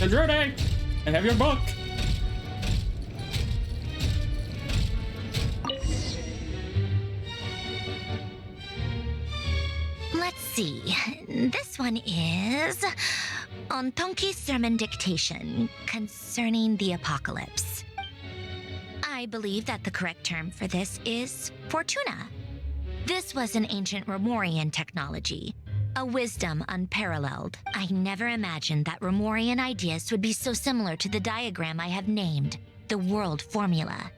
Dottore, I have your book. Let's see. This one is on Tonki's sermon dictation concerning the apocalypse. I believe that the correct term for this is Fortuna. This was an ancient Romorian technology, a wisdom unparalleled. I never imagined that Romorian ideas would be so similar to the diagram I have named, the world formula.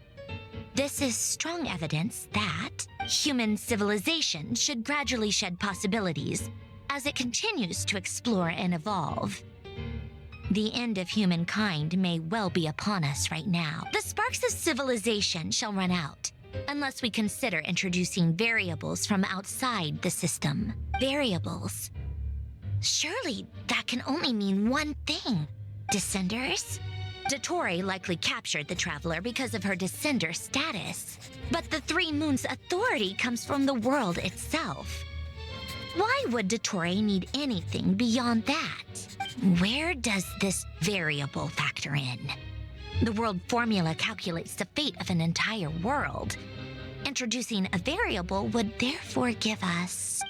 This is strong evidence that human civilization should gradually shed possibilities as it continues to explore and evolve. The end of humankind may well be upon us right now. The sparks of civilization shall run out, unless we consider introducing variables from outside the system. Variables. Surely that can only mean one thing. Descenders? Dottore likely captured the traveler because of her descender status. But the Three Moons' authority comes from the world itself. Why would Dottore need anything beyond that? Where does this variable factor in? The world formula calculates the fate of an entire world. Introducing a variable would therefore give us...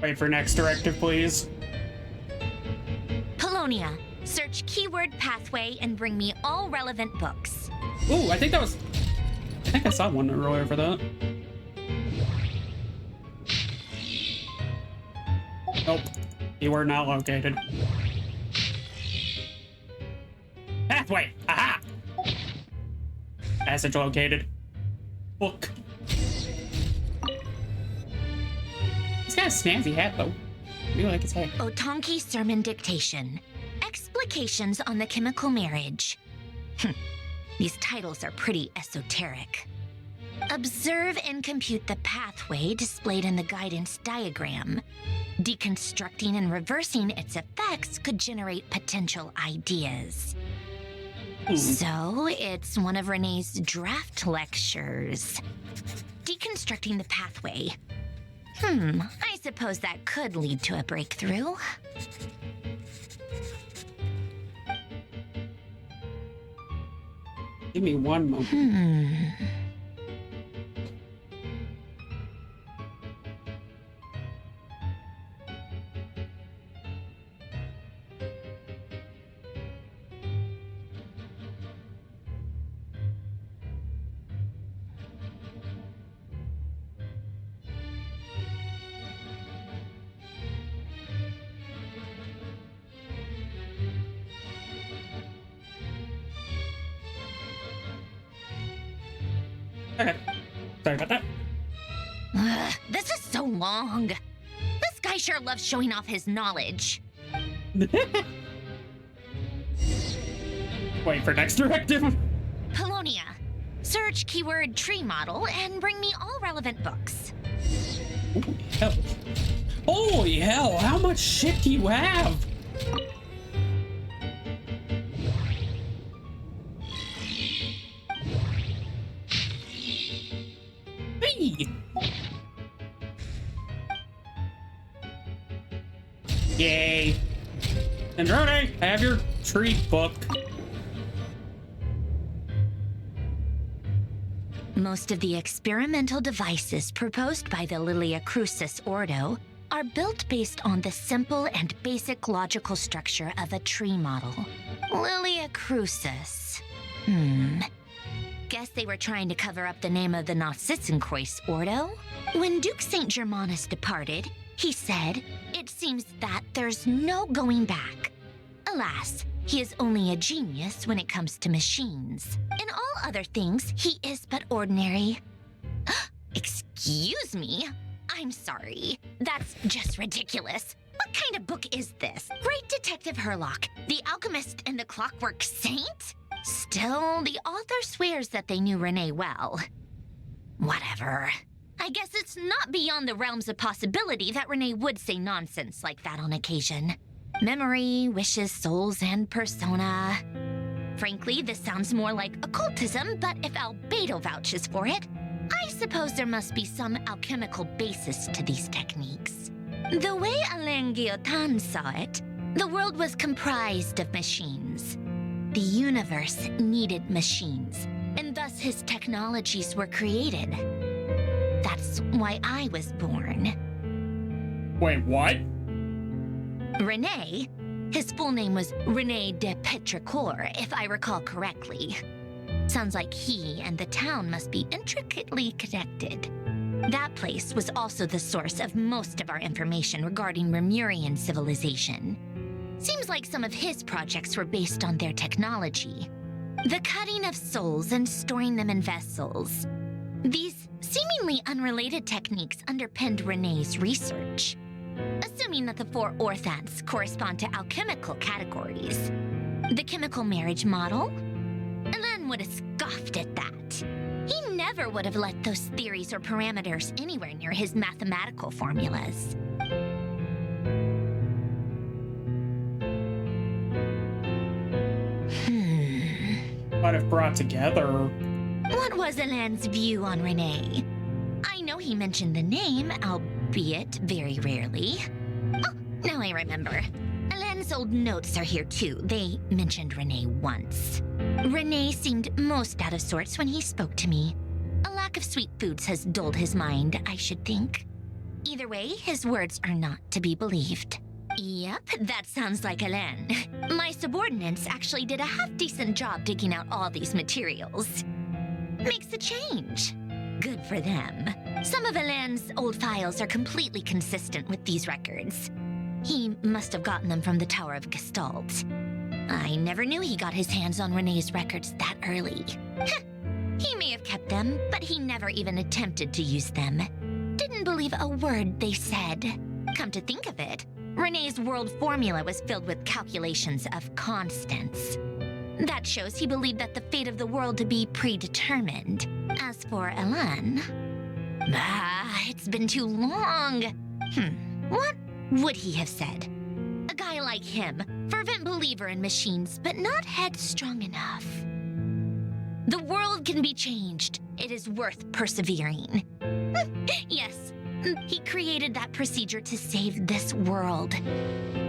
Wait for next directive, please. Polonia, search keyword pathway and bring me all relevant books. Ooh, I think I saw one earlier for that. Nope. You were not located. Pathway! Aha! Passage located. Book. He's got a snazzy hat, though. I really like his hat. Otonki sermon dictation. Explications on the chemical marriage. These titles are pretty esoteric. Observe and compute the pathway displayed in the guidance diagram. Deconstructing and reversing its effects could generate potential ideas. So, it's one of Renee's draft lectures. Deconstructing the pathway. I suppose that could lead to a breakthrough. Give me one moment. Okay. Sorry about that. This is so long. This guy sure loves showing off his knowledge. Wait for next directive. Polonia, search keyword tree model and bring me all relevant books. Holy hell. Holy hell, how much shit do you have? Yay. Androne, have your tree book. Most of the experimental devices proposed by the Lilia Crucis Ordo are built based on the simple and basic logical structure of a tree model. Lilia Crucis. Guess they were trying to cover up the name of the Narsissenkreuz Ordo? When Duke St. Germanus departed, he said, "It seems that there's no going back." Alas, he is only a genius when it comes to machines. In all other things, he is but ordinary. Excuse me? I'm sorry. That's just ridiculous. What kind of book is this? Great Detective Herlock, the Alchemist and the Clockwork Saint? Still, the author swears that they knew Renee well. Whatever. I guess it's not beyond the realms of possibility that Renee would say nonsense like that on occasion. Memory, wishes, souls, and persona. Frankly, this sounds more like occultism, but if Albedo vouches for it, I suppose there must be some alchemical basis to these techniques. The way Alain Guillotin saw it, the world was comprised of machines. The universe needed machines, and thus his technologies were created. That's why I was born. Wait, what? Rene, his full name was Rene de Petrichor, if I recall correctly. Sounds like he and the town must be intricately connected. That place was also the source of most of our information regarding Remurian civilization. Seems like some of his projects were based on their technology. The cutting of souls and storing them in vessels. These seemingly unrelated techniques underpinned Rene's research. Assuming that the four orthants correspond to alchemical categories. The chemical marriage model? Alain would have scoffed at that. He never would have let those theories or parameters anywhere near his mathematical formulas. Might have brought together. What was Alain's view on Rene? I know he mentioned the name, albeit very rarely. Oh, now I remember. Alain's old notes are here too. They mentioned Rene once. Rene seemed most out of sorts when he spoke to me. A lack of sweet foods has dulled his mind, I should think. Either way, his words are not to be believed. Yep, that sounds like Alain. My subordinates actually did a half-decent job digging out all these materials. Makes a change. Good for them. Some of Alain's old files are completely consistent with these records. He must have gotten them from the Tower of Gestalt. I never knew he got his hands on Rene's records that early. He may have kept them, but he never even attempted to use them. Didn't believe a word they said. Come to think of it, Rene's world formula was filled with calculations of constants. That shows he believed that the fate of the world to be predetermined. As for Alain... it's been too long. What would he have said? A guy like him, fervent believer in machines, but not headstrong enough. The world can be changed. It is worth persevering. Yes, he created that procedure to save this world.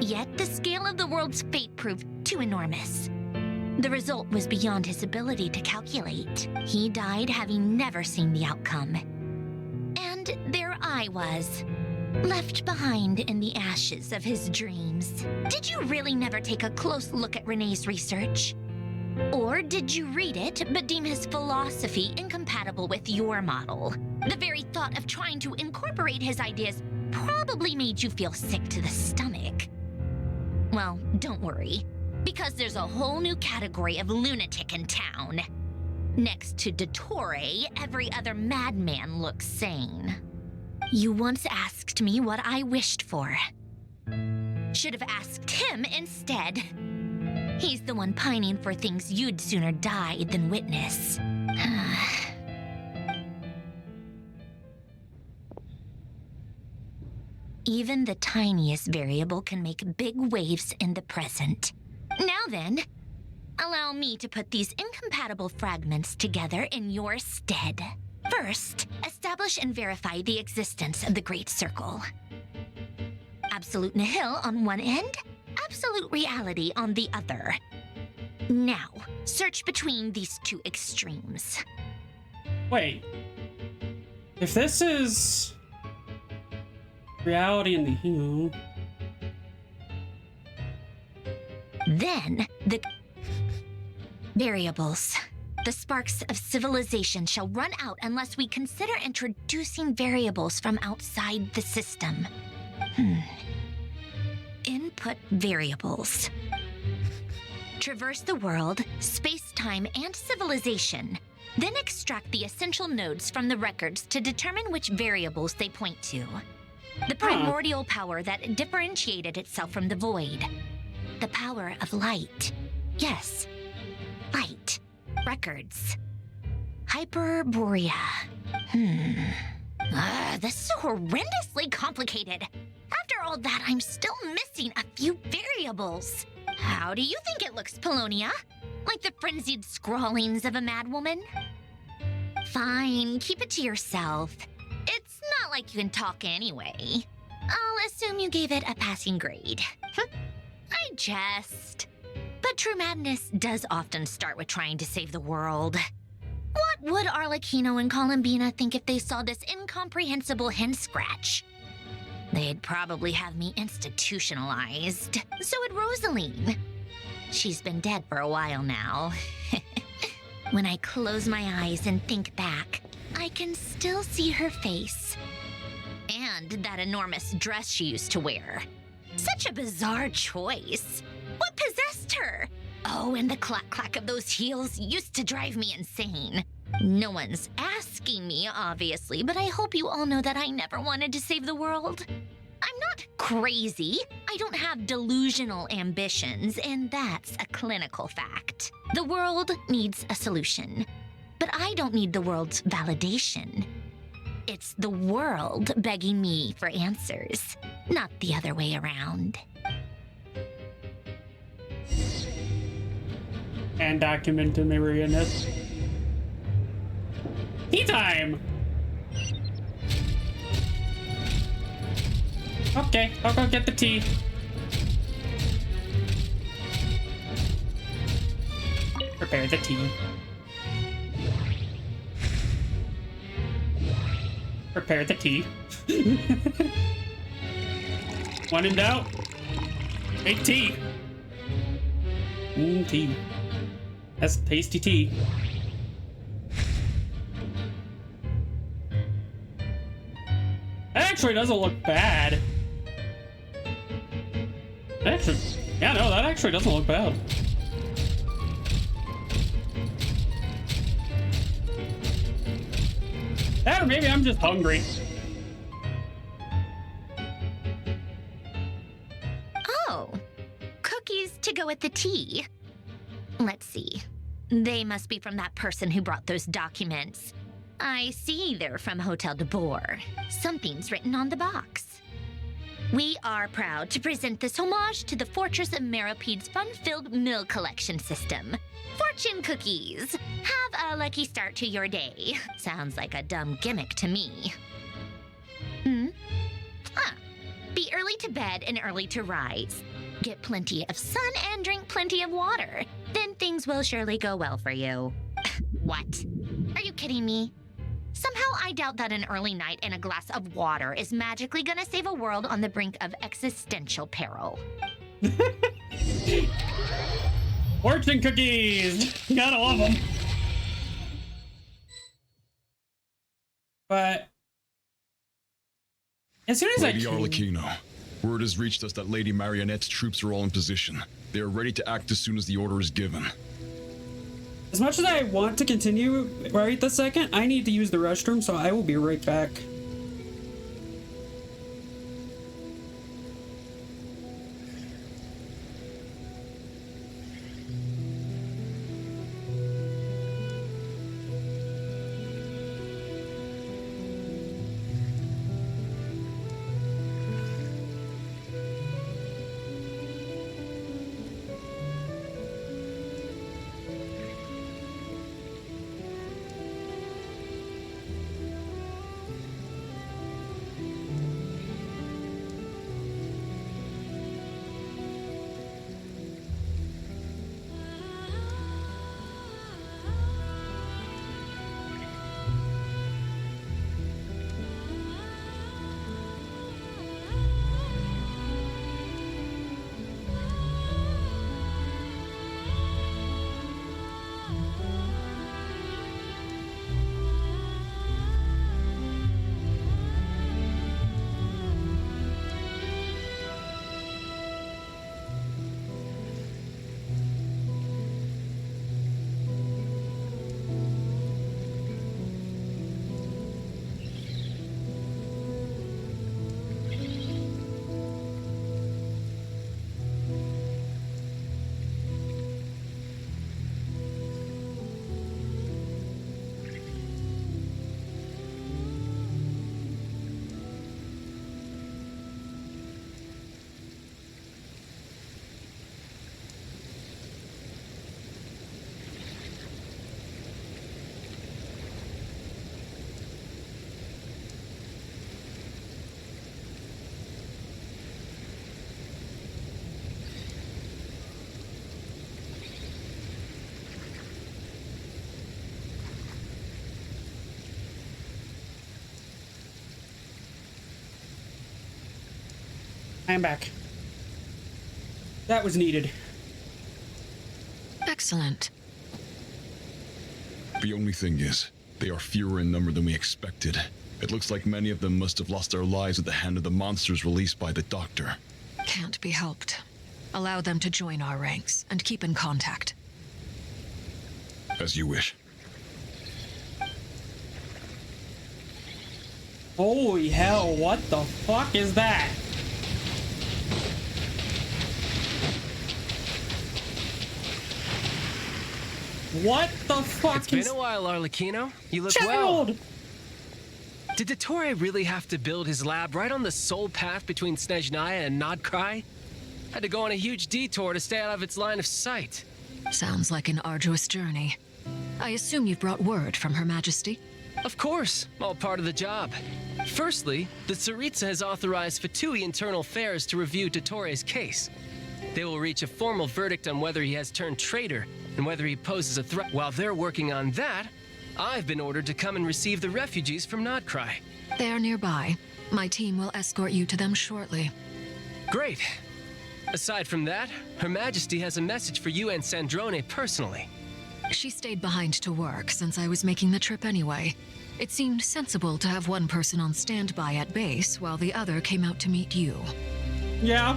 Yet the scale of the world's fate proved too enormous. The result was beyond his ability to calculate. He died having never seen the outcome. And there I was, left behind in the ashes of his dreams. Did you really never take a close look at Rene's research? Or did you read it but deem his philosophy incompatible with your model? The very thought of trying to incorporate his ideas probably made you feel sick to the stomach. Well, don't worry, because there's a whole new category of lunatic in town. Next to Dottore, every other madman looks sane. You once asked me what I wished for. Should have asked him instead. He's the one pining for things you'd sooner die than witness. Even the tiniest variable can make big waves in the present. Now then, allow me to put these incompatible fragments together in your stead. First, establish and verify the existence of the Great Circle. Absolute nihil on one end, absolute reality on the other. Now, search between these two extremes. Wait. If this is reality in the hue, then the variables. The sparks of civilization shall run out unless we consider introducing variables from outside the system. Input variables. Traverse the world, space-time, and civilization. Then extract the essential nodes from the records to determine which variables they point to. The primordial power that differentiated itself from the void. The power of light. Yes, light. Records. Hyperborea. This is horrendously complicated. After all that, I'm still missing a few variables. How do you think it looks, Polonia? Like the frenzied scrawlings of a madwoman? Fine, keep it to yourself. It's not like you can talk anyway. I'll assume you gave it a passing grade. I jest. But true madness does often start with trying to save the world. What would Arlecchino and Columbina think if they saw this incomprehensible hen scratch? They'd probably have me institutionalized. So would Rosaline. She's been dead for a while now. When I close my eyes and think back, I can still see her face. And that enormous dress she used to wear. Such a bizarre choice. What possessed her? Oh, and the clack-clack of those heels used to drive me insane. No one's asking me, obviously, but I hope you all know that I never wanted to save the world. I'm not crazy. I don't have delusional ambitions, and that's a clinical fact. The world needs a solution, but I don't need the world's validation. It's the world begging me for answers, not the other way around. And document in the realness. Tea time! Okay, I'll go get the tea. Prepare the tea. Prepare the tea. When in doubt, make tea. Tea. That's tasty tea. That actually doesn't look bad. Actually, yeah, no, that actually doesn't look bad. Or maybe I'm just hungry. Oh, cookies to go with the tea. Let's see. They must be from that person who brought those documents. I see they're from Hotel de Boer. Something's written on the box. We are proud to present this homage to the Fortress of Meropede's fun-filled mill collection system. Fortune cookies. Have a lucky start to your day. Sounds like a dumb gimmick to me. Be early to bed and early to rise. Get plenty of sun and drink plenty of water. Then things will surely go well for you. What? Are you kidding me? Somehow I doubt that an early night and a glass of water is magically gonna save a world on the brink of existential peril. Fortune cookies! Gotta love them. But as soon as Lady Arlecchino, word has reached us that Lady Marionette's troops are all in position. They are ready to act as soon as the order is given. As much as I want to continue right this second, I need to use the restroom, so I will be right back. I am back. That was needed. Excellent. The only thing is, they are fewer in number than we expected. It looks like many of them must have lost their lives at the hand of the monsters released by the Doctor. Can't be helped. Allow them to join our ranks and keep in contact. As you wish. Holy hell, what the fuck is that? What the fuck It's been a while, Arlecchino. You look Child! well. Did Dottore really have to build his lab right on the sole path between Snezhnaya and Nodcry? Had to go on a huge detour to stay out of its line of sight. Sounds like an arduous journey. I assume you've brought word from Her Majesty? Of course, all part of the job. Firstly, the Tsaritsa has authorized Fatui Internal Affairs to review Dottore's case. They will reach a formal verdict on whether he has turned traitor and whether he poses a threat. While they're working on that, I've been ordered to come and receive the refugees from Nodcry. They are nearby. My team will escort you to them shortly. Great. Aside from that, Her Majesty has a message for you and Sandrone personally. She stayed behind to work since I was making the trip anyway. It seemed sensible to have one person on standby at base while the other came out to meet you. Yeah.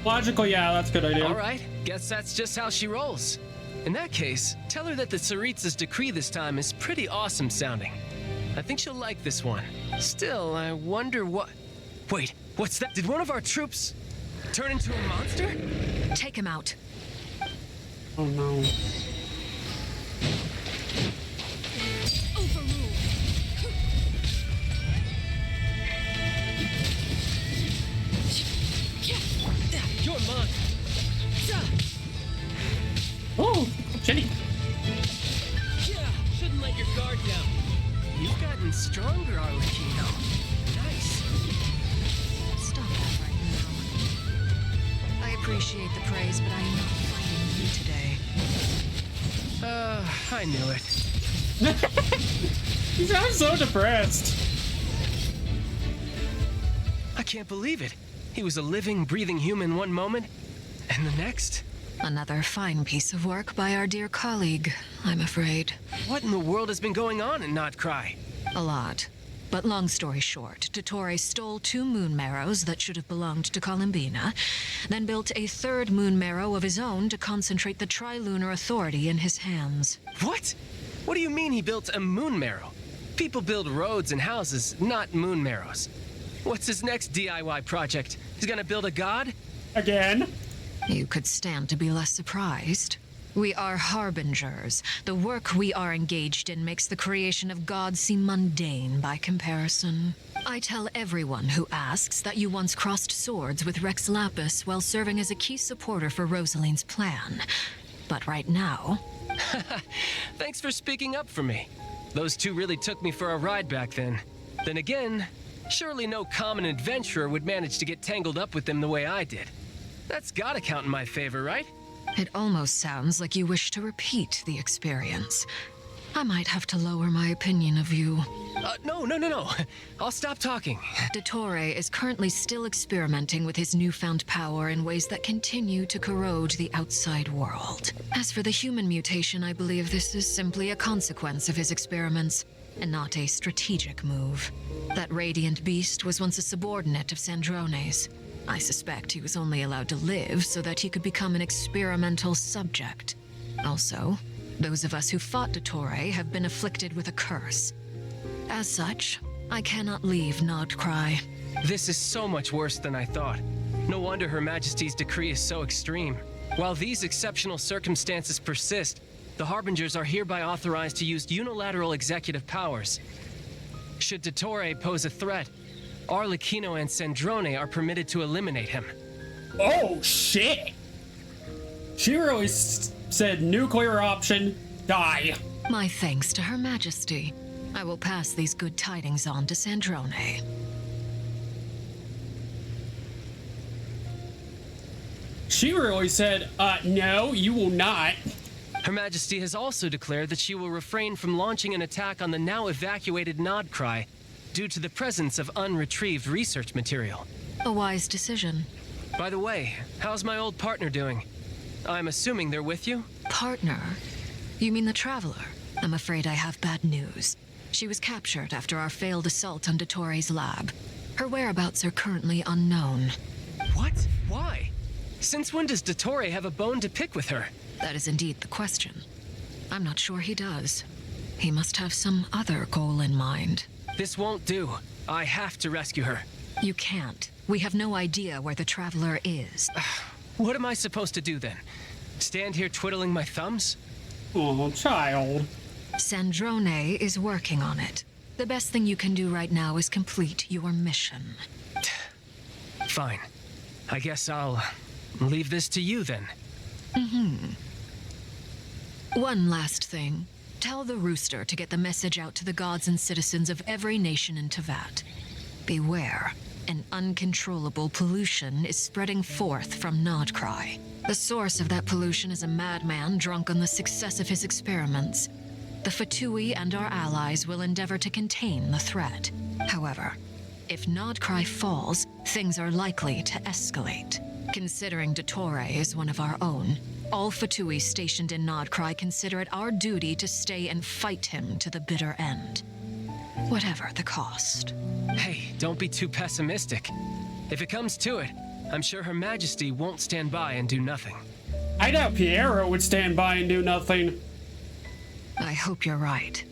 Logical, yeah, that's a good idea. All right, guess that's just how she rolls. In that case, tell her that the Tsaritsa's decree this time is pretty awesome sounding. I think she'll like this one. Still, I wonder what... Wait, what's that? Did one of our troops turn into a monster? Take him out. Oh no. You're mine. Oh, shitty. Yeah, shouldn't let your guard down. You've gotten stronger, Arlecchino. Nice. Stop that right now. I appreciate the praise, but I am not fighting you today. I knew it. You sound so depressed. I can't believe it. He was a living, breathing human one moment, and the next? Another fine piece of work by our dear colleague, I'm afraid. What in the world has been going on in Nodcry? A lot. But long story short, Dottore stole 2 moon marrows that should have belonged to Columbina, then built a 3rd moon marrow of his own to concentrate the Trilunar Authority in his hands. What? What do you mean he built a moon marrow? People build roads and houses, not moon marrows. What's his next DIY project? He's gonna build a god? Again? You could stand to be less surprised. We are harbingers. The work we are engaged in makes the creation of gods seem mundane by comparison. I tell everyone who asks that you once crossed swords with Rex Lapis while serving as a key supporter for Rosaline's plan. But right now... Thanks for speaking up for me. Those 2 really took me for a ride back then. Then again, surely no common adventurer would manage to get tangled up with them the way I did. That's gotta count in my favor, right? It almost sounds like you wish to repeat the experience. I might have to lower my opinion of you. No. I'll stop talking. Dottore is currently still experimenting with his newfound power in ways that continue to corrode the outside world. As for the human mutation, I believe this is simply a consequence of his experiments, and not a strategic move. That radiant beast was once a subordinate of Sandrone's. I suspect he was only allowed to live so that he could become an experimental subject. Also, those of us who fought Dottore have been afflicted with a curse. As such, I cannot leave Nodcry. This is so much worse than I thought. No wonder Her Majesty's decree is so extreme. While these exceptional circumstances persist, the Harbingers are hereby authorized to use unilateral executive powers. Should Dottore pose a threat, Arlecchino and Sandrone are permitted to eliminate him. Oh, shit. She really said nuclear option, die. My thanks to Her Majesty. I will pass these good tidings on to Sandrone. She really said, no, you will not. Her Majesty has also declared that she will refrain from launching an attack on the now evacuated Nodcry due to the presence of unretrieved research material. A wise decision. By the way, how's my old partner doing? I'm assuming they're with you? Partner? You mean the Traveler? I'm afraid I have bad news. She was captured after our failed assault on Dottore's lab. Her whereabouts are currently unknown. What? Why? Since when does Dottore have a bone to pick with her? That is indeed the question. I'm not sure he does. He must have some other goal in mind. This won't do. I have to rescue her. You can't. We have no idea where the Traveler is. What am I supposed to do then? Stand here twiddling my thumbs? Oh, child. Sandrone is working on it. The best thing you can do right now is complete your mission. Fine. I guess I'll leave this to you then. One last thing. Tell the Rooster to get the message out to the gods and citizens of every nation in Teyvat. Beware. An uncontrollable pollution is spreading forth from Nodcry. The source of that pollution is a madman drunk on the success of his experiments. The Fatui and our allies will endeavor to contain the threat. However, if Nodcry falls, things are likely to escalate. Considering Dottore is one of our own, all Fatui stationed in Nodcry consider it our duty to stay and fight him to the bitter end. Whatever the cost. Hey, don't be too pessimistic. If it comes to it, I'm sure Her Majesty won't stand by and do nothing. I doubt Piero would stand by and do nothing. I hope you're right.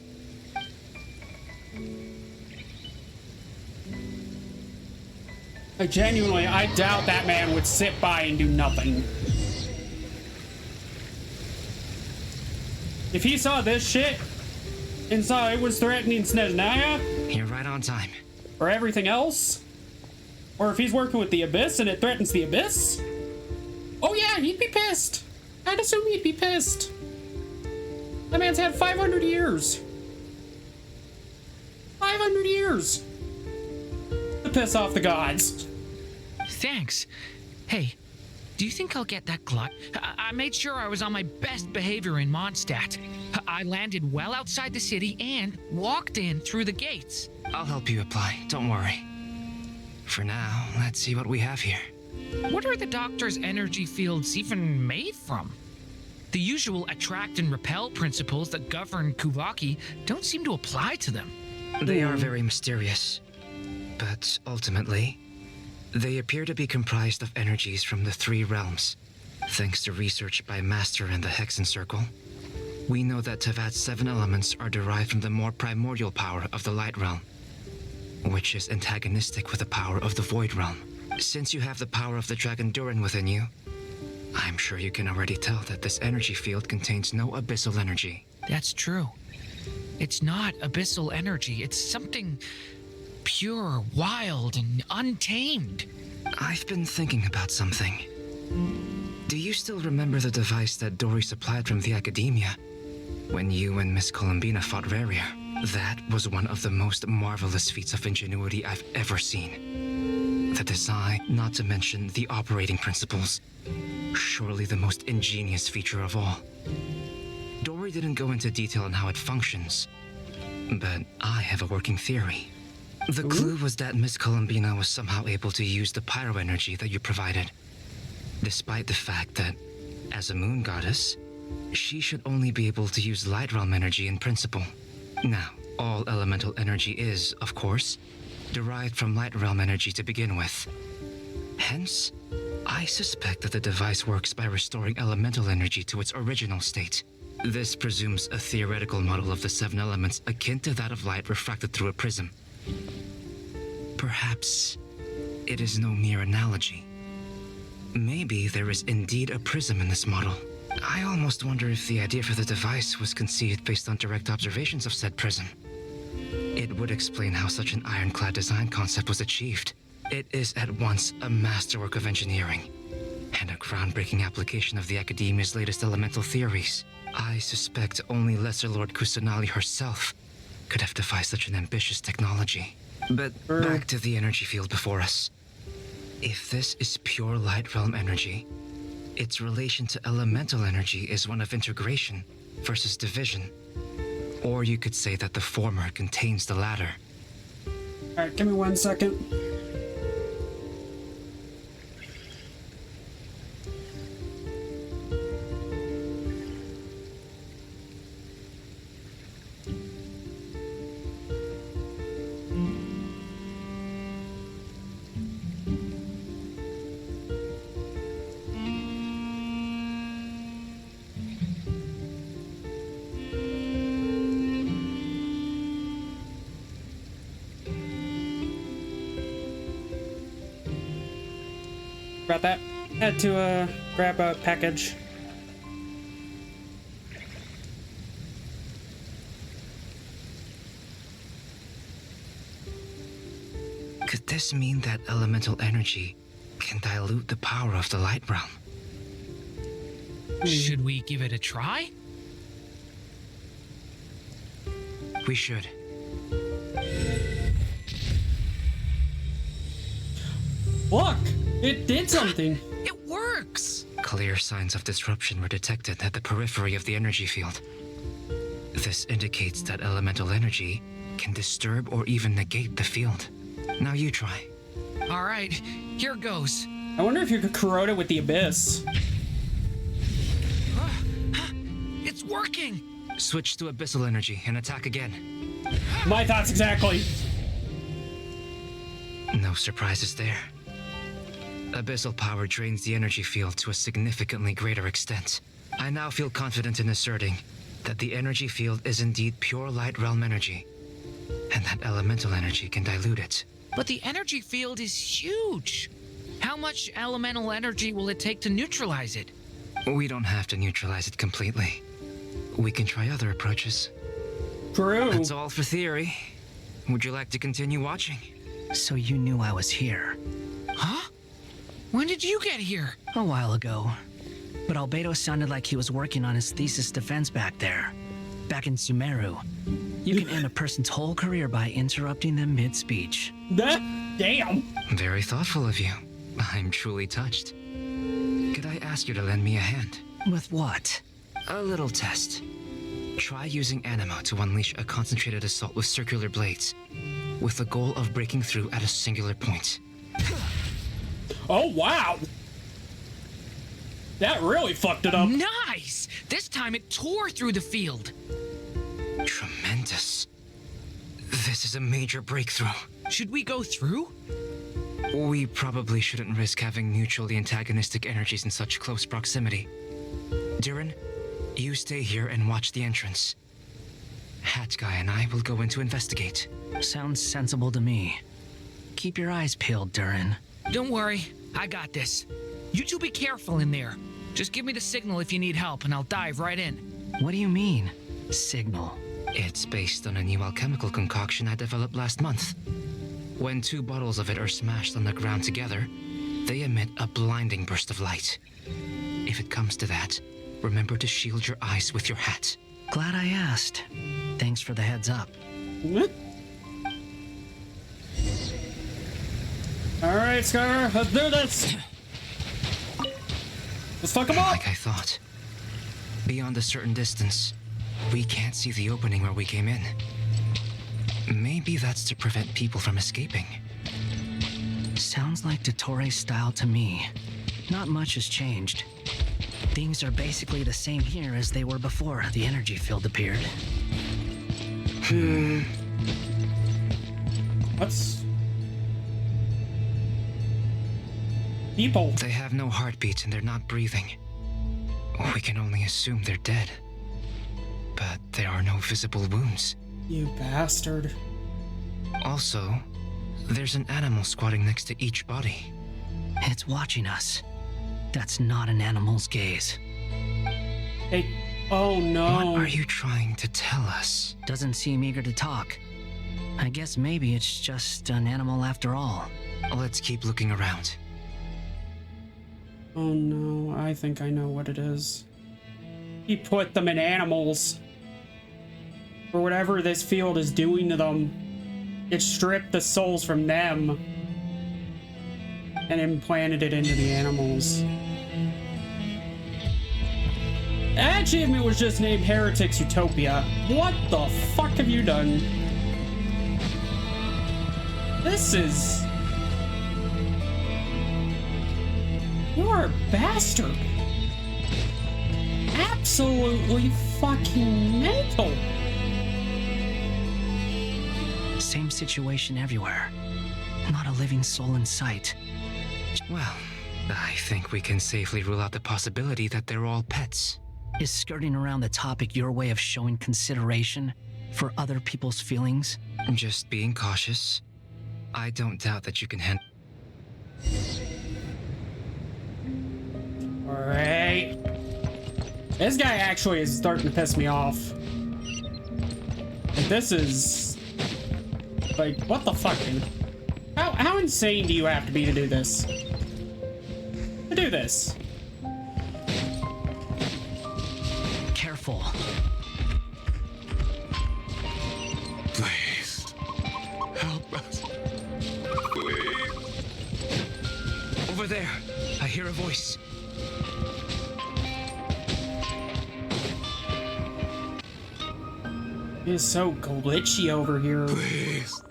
I doubt that man would sit by and do nothing. If he saw this shit and saw it was threatening Snezhnaya You're right on time. or everything else, or if he's working with the Abyss and it threatens the Abyss, oh yeah, he'd be pissed. I'd assume he'd be pissed. That man's had 500 years. 500 years to piss off the gods. Thanks. Hey, do you think I'll get that glut? I made sure I was on my best behavior in Mondstadt. I landed well outside the city and walked in through the gates. I'll help you apply, don't worry. For now, let's see what we have here. What are the Doctor's energy fields even made from? The usual attract and repel principles that govern Kuvaki don't seem to apply to them. They are very mysterious, but ultimately, they appear to be comprised of energies from the three realms. Thanks to research by Master and the Hexen Circle, we know that Teyvat's 7 elements are derived from the more primordial power of the Light Realm, which is antagonistic with the power of the Void Realm. Since you have the power of the Dragon Durin within you, I'm sure you can already tell that this energy field contains no abyssal energy. That's true. It's not abyssal energy. It's something pure, wild, and untamed. I've been thinking about something. Do you still remember the device that Dory supplied from the Academia when you and Miss Columbina fought Raria? That was one of the most marvelous feats of ingenuity I've ever seen. The design, not to mention the operating principles. Surely the most ingenious feature of all. Dory didn't go into detail on how it functions, but I have a working theory. The clue was that Miss Columbina was somehow able to use the pyro energy that you provided, despite the fact that, as a moon goddess, she should only be able to use light realm energy in principle. Now, all elemental energy is, of course, derived from light realm energy to begin with. Hence, I suspect that the device works by restoring elemental energy to its original state. This presumes a theoretical model of the 7 elements akin to that of light refracted through a prism. Perhaps it is no mere analogy. Maybe there is indeed a prism in this model. I almost wonder if the idea for the device was conceived based on direct observations of said prism. It would explain how such an ironclad design concept was achieved. It is at once a masterwork of engineering and a groundbreaking application of the Academia's latest elemental theories. I suspect only Lesser Lord Kusanali herself could have devised such an ambitious technology. But back to the energy field before us. If this is pure light realm energy, its relation to elemental energy is one of integration versus division. Or you could say that the former contains the latter. Alright, give me 1 second. About that. Had to grab a package. Could this mean that elemental energy can dilute the power of the light realm? Should we give it a try? We should. Look! It did something! It works! Clear signs of disruption were detected at the periphery of the energy field. This indicates that elemental energy can disturb or even negate the field. Now you try. All right, here goes. I wonder if you could corrode it with the abyss. It's working! Switch to abyssal energy and attack again. My thoughts exactly. No surprises there. Abyssal power drains the energy field to a significantly greater extent. I now feel confident in asserting that the energy field is indeed pure light realm energy, and that elemental energy can dilute it. But the energy field is huge. How much elemental energy will it take to neutralize it? We don't have to neutralize it completely. We can try other approaches. True. That's all for theory. Would you like to continue watching? So you knew I was here. Huh? When did you get here? A while ago. But Albedo sounded like he was working on his thesis defense back there. Back in Sumeru. You can end a person's whole career by interrupting them mid-speech. Damn! Very thoughtful of you. I'm truly touched. Could I ask you to lend me a hand? With what? A little test. Try using Animo to unleash a concentrated assault with circular blades, with the goal of breaking through at a singular point. Oh, wow! That really fucked it up. Nice! This time it tore through the field. Tremendous. This is a major breakthrough. Should we go through? We probably shouldn't risk having mutually antagonistic energies in such close proximity. Durin, you stay here and watch the entrance. Hat Guy and I will go in to investigate. Sounds sensible to me. Keep your eyes peeled, Durin. Don't worry, I got this. You two be careful in there. Just give me the signal if you need help and I'll dive right in. What do you mean, signal? It's based on a new alchemical concoction I developed last month. When 2 bottles of it are smashed on the ground together, they emit a blinding burst of light. If it comes to that, remember to shield your eyes with your hat. Glad I asked. Thanks for the heads up. Alright, Skylar, let's do this! Let's fuck him up! Like I thought. Beyond a certain distance, we can't see the opening where we came in. Maybe that's to prevent people from escaping. Sounds like Dottore's style to me. Not much has changed. Things are basically the same here as they were before the energy field appeared. What's... people? They have no heartbeats and they're not breathing. We can only assume they're dead. But there are no visible wounds. You bastard. Also, there's an animal squatting next to each body. It's watching us. That's not an animal's gaze. Hey, oh no. What are you trying to tell us? Doesn't seem eager to talk. I guess maybe it's just an animal after all. Let's keep looking around. Oh no, I think I know what it is. He put them in animals. Or whatever this field is doing to them. It stripped the souls from them. And implanted it into the animals. That achievement was just named Heretics Utopia. What the fuck have you done? This is... You are a bastard. Absolutely fucking mental. Same situation everywhere. Not a living soul in sight. Well, I think we can safely rule out the possibility that they're all pets. Is skirting around the topic your way of showing consideration for other people's feelings? Just being cautious. I don't doubt that you can handle... Alright. This guy actually is starting to piss me off. Like, this is... Like, what the fuck, dude? How insane do you have to be to do this? To do this? Careful. Please. Help us. Please. Over there, I hear a voice. It is so glitchy over here. Please.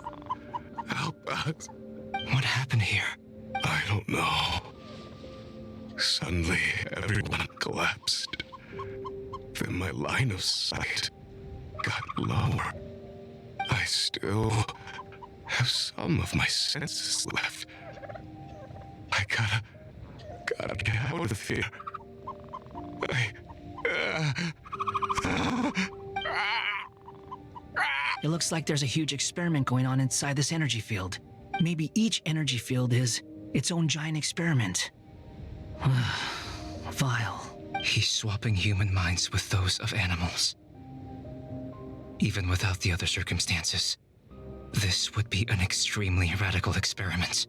Help us. What happened here? I don't know. Suddenly, everyone collapsed. Then my line of sight got lower. I still have some of my senses left. I gotta get out of here. It looks like there's a huge experiment going on inside this energy field. Maybe each energy field is its own giant experiment. Vile. He's swapping human minds with those of animals. Even without the other circumstances, this would be an extremely radical experiment.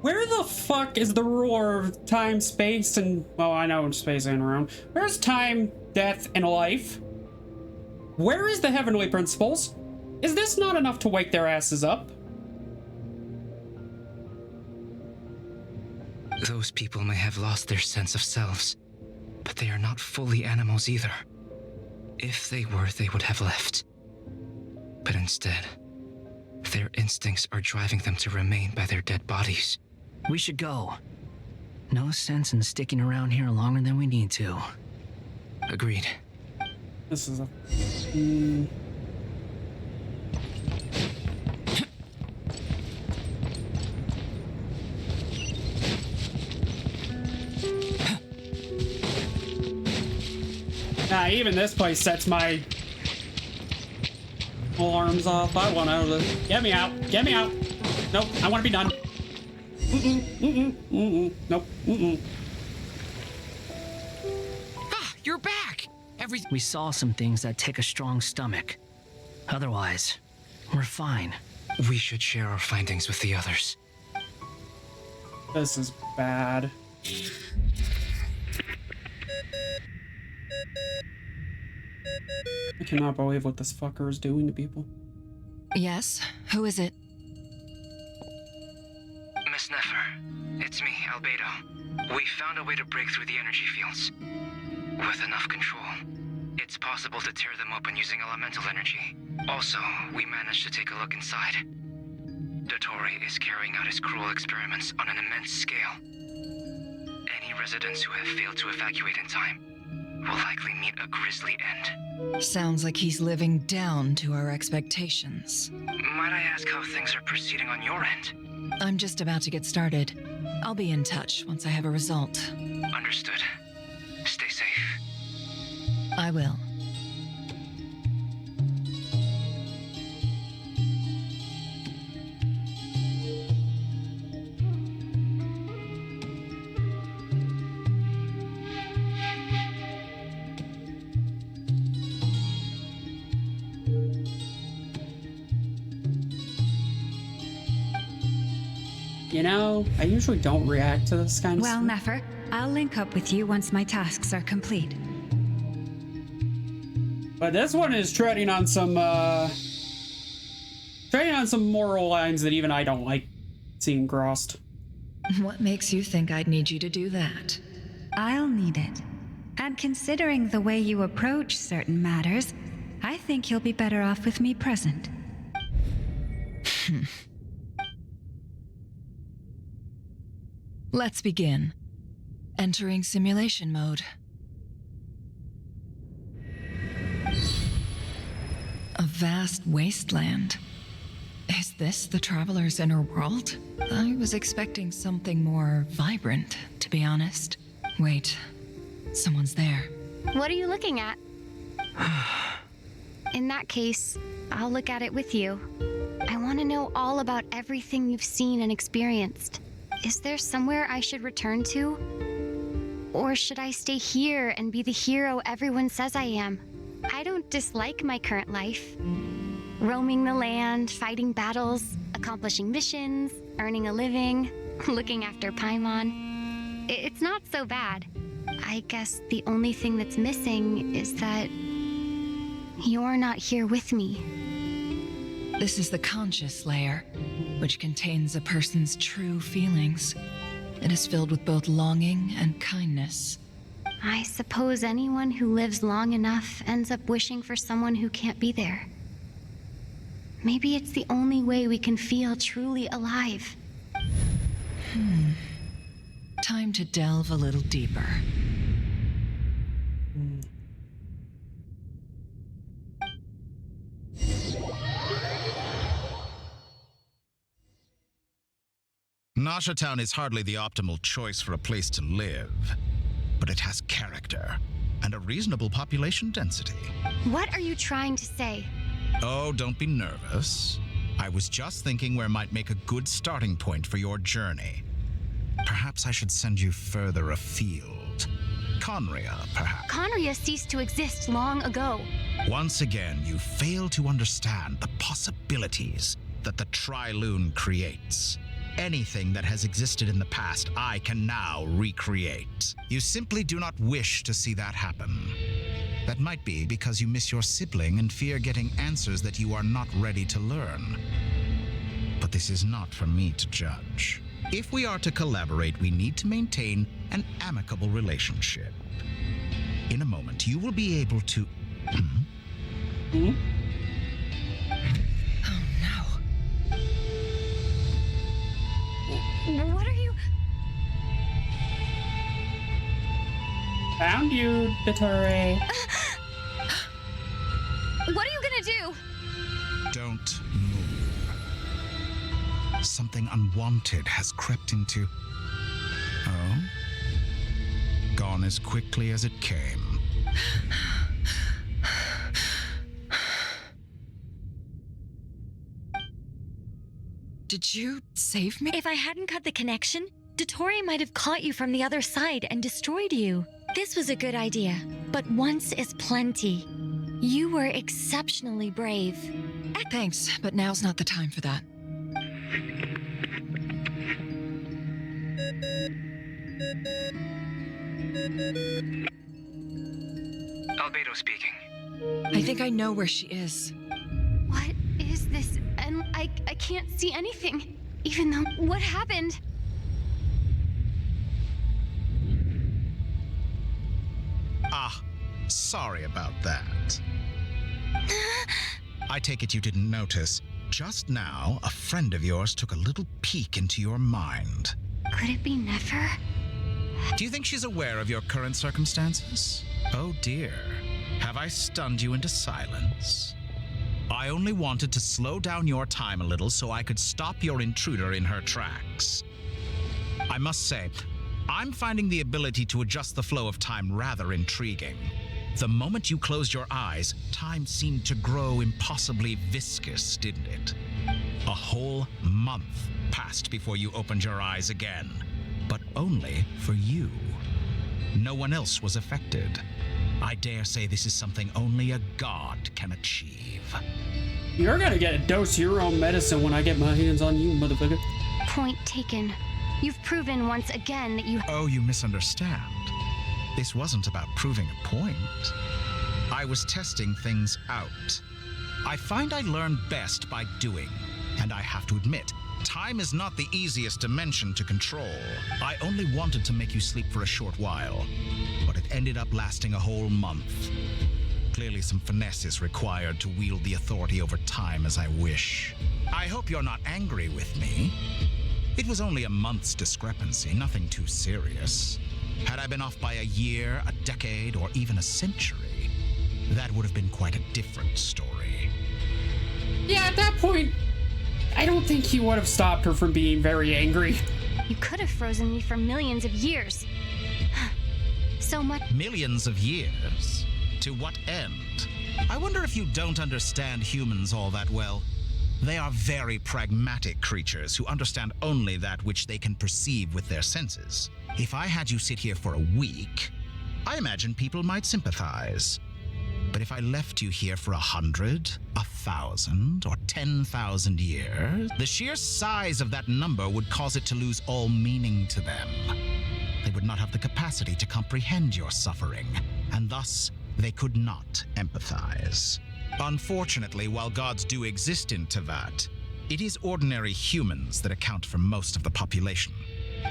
Where the fuck is the ruler of time, space, and... Well, I know space ain't around. Where's time, death, and life? Where is the heavenly principles? Is this not enough to wake their asses up? Those people may have lost their sense of selves, but they are not fully animals either. If they were, they would have left. But instead, their instincts are driving them to remain by their dead bodies. We should go. No sense in sticking around here longer than we need to. Agreed. This is a... Nah, even this place sets my alarms off. I want out of this. Get me out. Get me out. Nope, I want to be done. Nope. Ah, you're back! We saw some things that take a strong stomach. Otherwise, we're fine. We should share our findings with the others. This is bad. I cannot believe what this fucker is doing to people. Yes? Who is it? Miss Nefer, it's me, Albedo. We found a way to break through the energy fields. With enough control, it's possible to tear them open using elemental energy. Also, we managed to take a look inside. Dottore is carrying out his cruel experiments on an immense scale. Any residents who have failed to evacuate in time will likely meet a grisly end. Sounds like he's living down to our expectations. Might I ask how things are proceeding on your end? I'm just about to get started. I'll be in touch once I have a result. Understood. Stay safe. I will. You know, I usually don't react to this kind of Well, stuff. Nefer, I'll link up with you once my tasks are complete. But this one is treading on some moral lines that even I don't like seeing crossed. What makes you think I'd need you to do that? I'll need it. And considering the way you approach certain matters, I think you'll be better off with me present. Let's begin. Entering simulation mode. A vast wasteland. Is this the traveler's inner world? I was expecting something more vibrant, to be honest. Wait, someone's there. What are you looking at? In that case, I'll look at it with you. I want to know all about everything you've seen and experienced. Is there somewhere I should return to? Or should I stay here and be the hero everyone says I am? I don't dislike my current life. Roaming the land, fighting battles, accomplishing missions, earning a living, looking after Paimon. It's not so bad. I guess the only thing that's missing is that you're not here with me. This is the conscious layer, which contains a person's true feelings. It is filled with both longing and kindness. I suppose anyone who lives long enough ends up wishing for someone who can't be there. Maybe it's the only way we can feel truly alive. Time to delve a little deeper. Nasha Town is hardly the optimal choice for a place to live, but it has character and a reasonable population density. What are you trying to say? Oh, don't be nervous. I was just thinking where might make a good starting point for your journey. Perhaps I should send you further afield. Conria, perhaps. Conria ceased to exist long ago. Once again, you fail to understand the possibilities that the Tri-Lune creates. Anything that has existed in the past, I can now recreate. You simply do not wish to see that happen. That might be because you miss your sibling and fear getting answers that you are not ready to learn. But this is not for me to judge. If we are to collaborate, we need to maintain an amicable relationship. In a moment, you will be able to... Oh no. What are you... Found you, Dottore. What are you gonna do? Don't move. Something unwanted has crept into... Oh? Gone as quickly as it came. Did you save me? If I hadn't cut the connection, Dottore might have caught you from the other side and destroyed you. This was a good idea, but once is plenty. You were exceptionally brave. Thanks, but now's not the time for that. Albedo speaking. I think I know where she is. What is this? And I can't see anything. Even though... What happened? Ah, sorry about that. I take it you didn't notice. Just now, a friend of yours took a little peek into your mind. Could it be Nefer? Do you think she's aware of your current circumstances? Oh dear. Have I stunned you into silence? I only wanted to slow down your time a little so I could stop your intruder in her tracks. I must say, I'm finding the ability to adjust the flow of time rather intriguing. The moment you closed your eyes, time seemed to grow impossibly viscous, didn't it? A whole month passed before you opened your eyes again, but only for you. No one else was affected. I dare say this is something only a god can achieve. You're gonna get a dose of your own medicine when I get my hands on you, motherfucker. Point taken. You've proven once again that you... Oh, you misunderstand. This wasn't about proving a point. I was testing things out. I find I learn best by doing, and I have to admit, time is not the easiest dimension to control. I only wanted to make you sleep for a short while, but it ended up lasting a whole month. Clearly some finesse is required to wield the authority over time as I wish. I hope you're not angry with me. It was only a month's discrepancy, nothing too serious. Had I been off by a year, a decade, or even a century, that would have been quite a different story. Yeah, at that point, I don't think he would have stopped her from being very angry. You could have frozen me for millions of years. So much... Millions of years? To what end? I wonder if you don't understand humans all that well. They are very pragmatic creatures who understand only that which they can perceive with their senses. If I had you sit here for a week, I imagine people might sympathize. But if I left you here for 100, 1,000, or 10,000 years, the sheer size of that number would cause it to lose all meaning to them. They would not have the capacity to comprehend your suffering, and thus they could not empathize. Unfortunately, while gods do exist in Tevat, it is ordinary humans that account for most of the population.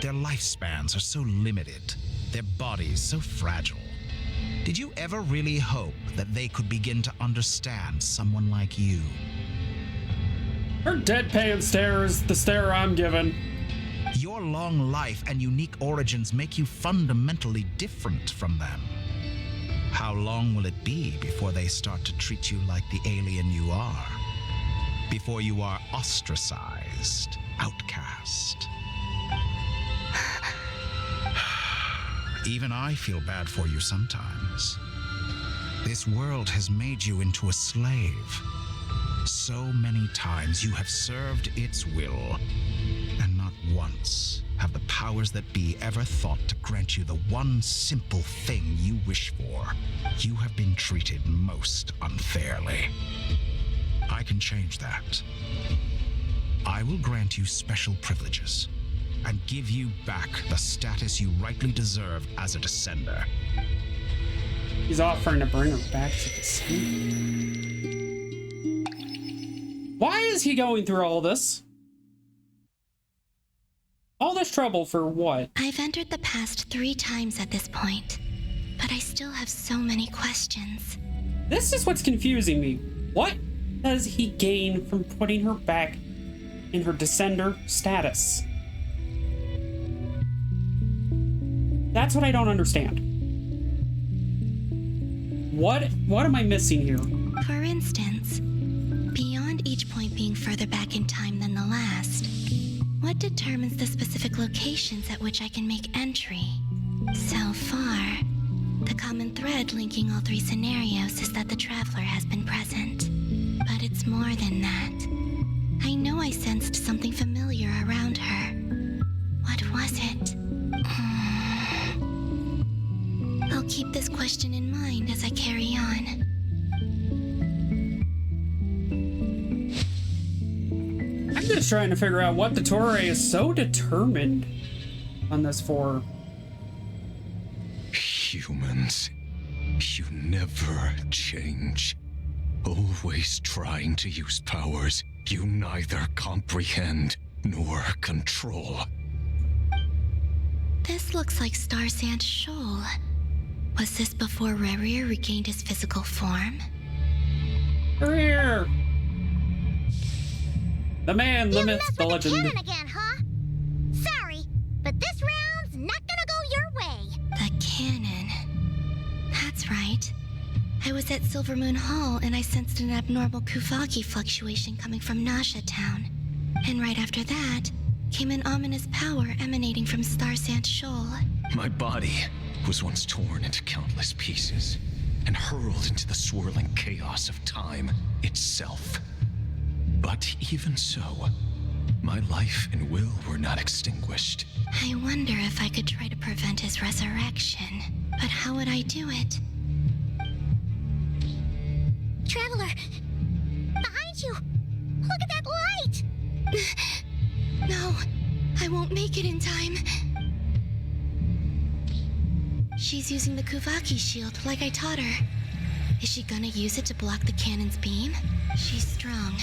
Their lifespans are so limited, their bodies so fragile. Did you ever really hope that they could begin to understand someone like you? Her deadpan stare is the stare I'm given. Your long life and unique origins make you fundamentally different from them. How long will it be before they start to treat you like the alien you are? Before you are ostracized, outcast? Even I feel bad for you sometimes. This world has made you into a slave. So many times you have served its will, and not once have the powers that be ever thought to grant you the one simple thing you wish for. You have been treated most unfairly. I can change that. I will grant you special privileges and give you back the status you rightly deserve as a descender. He's offering to bring her back to the sea. Why is he going through all this? All this trouble for what? I've entered the past 3 times at this point, but I still have so many questions. This is what's confusing me. What does he gain from putting her back in her descender status? That's what I don't understand. What am I missing here? For instance, beyond each point being further back in time than the last, what determines the specific locations at which I can make entry? So far, the common thread linking all 3 scenarios is that the traveler has been present. But it's more than that. I know I sensed something familiar around her. What was it? I'll keep this question in mind as I carry on. I'm just trying to figure out what Dottore is so determined on this for. Humans, you never change. Always trying to use powers you neither comprehend nor control. This looks like Star Sand Shoal. Was this before Rerir regained his physical form? Rerir! The man, the myth, the legend. Cannon again, huh? Sorry, but this round's not gonna go your way. The cannon. That's right. I was at Silver Moon Hall and I sensed an abnormal Kuvaki fluctuation coming from Nasha Town. And right after that, came an ominous power emanating from Star Sand Shoal. My body was once torn into countless pieces and hurled into the swirling chaos of time itself. But even so, my life and will were not extinguished. I wonder if I could try to prevent his resurrection. But how would I do it? Traveler! Behind you! Look at that light! No, I won't make it in time. She's using the Kuvaki shield like I taught her. Is she gonna use it to block the cannon's beam? She's strong.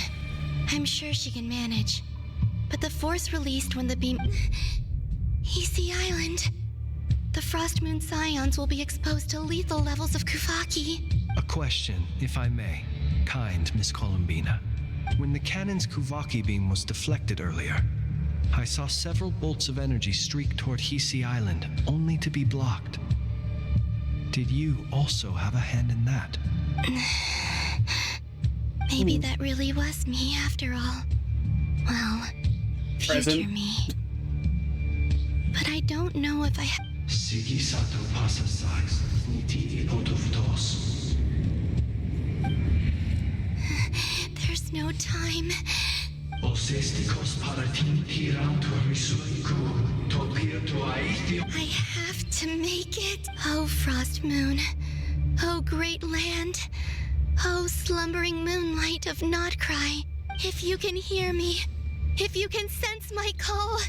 I'm sure she can manage. But the force released when the beam... Easy Island. The Frost Moon Scions will be exposed to lethal levels of Kuvaki. A question, if I may. Kind Miss Columbina. When the cannon's Kuvaki beam was deflected earlier, I saw several bolts of energy streak toward Hisi Island, only to be blocked. Did you also have a hand in that? Maybe that really was me after all. Well, future me. But I don't know if I have... There's no time. I have to make it. Oh, Frost Moon. Oh, great land. Oh, slumbering moonlight of Notcry. If you can hear me, if you can sense my call,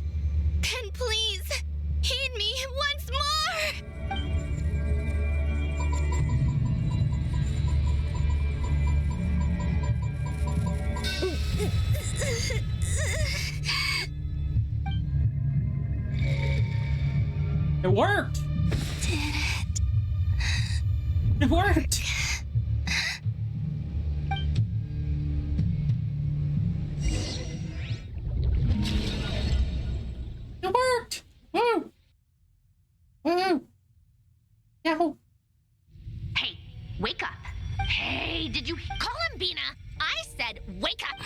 then please heed me once more. It worked! Did it? It worked! It worked! Woo! Woo! Yahoo! Hey, wake up. Hey, did you call him, Bina? I said wake up.